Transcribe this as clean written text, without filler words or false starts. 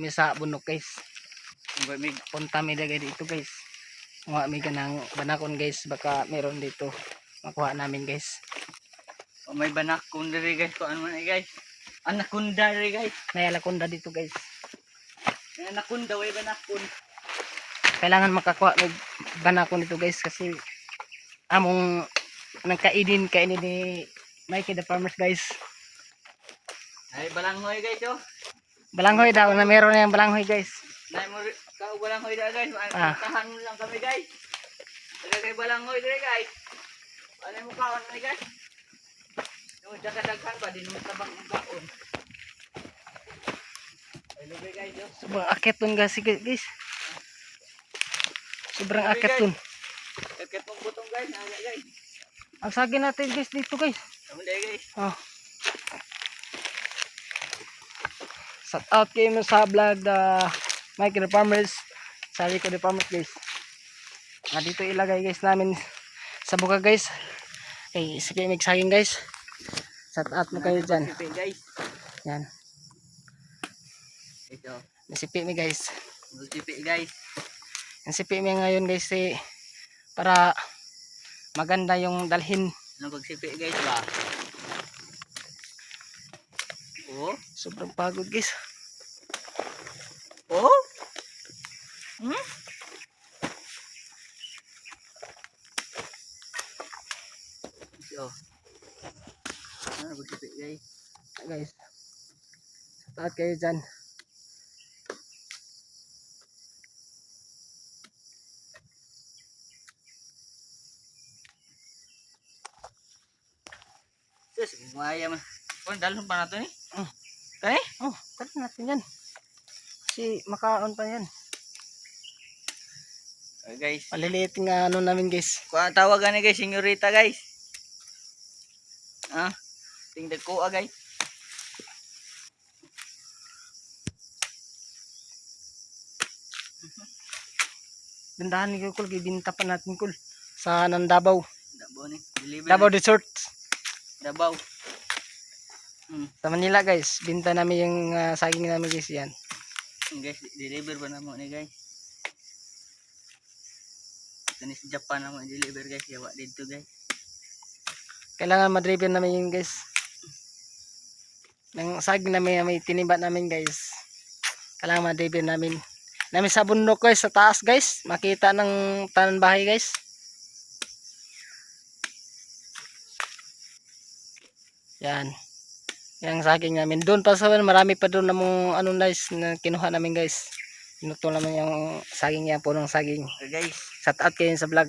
mi sa bunok guys. Mig Punta mi dagay dito guys. Mga mi kanang banakon guys, baka meron dito makuha namin guys. o may banakon diri guys, ko ano man guys. Anakunda diri guys. May alakonda dito guys. May anakunda way banakon. Kailangan makakuha ng banakon dito guys kasi among nagkaidin kainin ni Mikey the Farmers guys. Ay balanghoy guys oh. Balanghoy daw na meron na yung balanghoy guys. Nay mo ka balanghoy da guys. Ah. Tahan mo lang kami guys. Dili kay balanghoy diri guys. Ano mo kaon ni guys? Yung daghan ba din mo tabang ang kaon. Hello guys oh. Sobrang akit dun guys. Sobrang akit dun. Kakit mong butong guys, naga guys. Ang sagin natin guys dito guys. Tama day guys. Oh. Shout out kayo sa vlog Mikey the Farmers. Sari ko the Farmers guys. Dito ilagay guys namin sa buka guys. Okay, sige magsaging guys. Shout out mo kayo dyan. Sipi guys. Yan. Ito. Nasipi mi guys. Sipi guys. Nasipi mi ngayon guys para maganda yung dalhin. Ano pagsipi guys ba? Oh. Sobrang pagod guys. Oh. Hmm? So. Ano pagsipi guys? Guys. Shout out kayo dyan. Sus, maya man. Kung dalhin pa nato ni? Oh. Kani? Oh, tara natin yan. Kasi makaon pa yan. Guys. Maliliit nga ano namin guys. Kuha tawagan ni guys, senyorita guys. Ah, tingdag ko guys. Dandahan ni Kul, ibinta pa natin Kul. Sa Nandabaw. Dabaw ni. Deliver. Davao Resort. Dabaw. Sa Manila guys. Binta namin yung saging namin guys yan. Guys, deliver ba na mo ni guys? Ito ni sa Japan na mo deliver guys. Yawa dito guys. Kailangan madriver namin yun guys. Ng saging namin may tinimba namin guys. Kailangan madriver namin. Namin sa bundok guys, sa taas guys. Makita ng tanan bahay guys. Yan. Yang saging namin. Doon pa sa marami pa doon na mong ano guys na kinuha namin guys. Pinuto naman yung saging yan, punong saging. Okay guys. Shout out kayo sa vlog.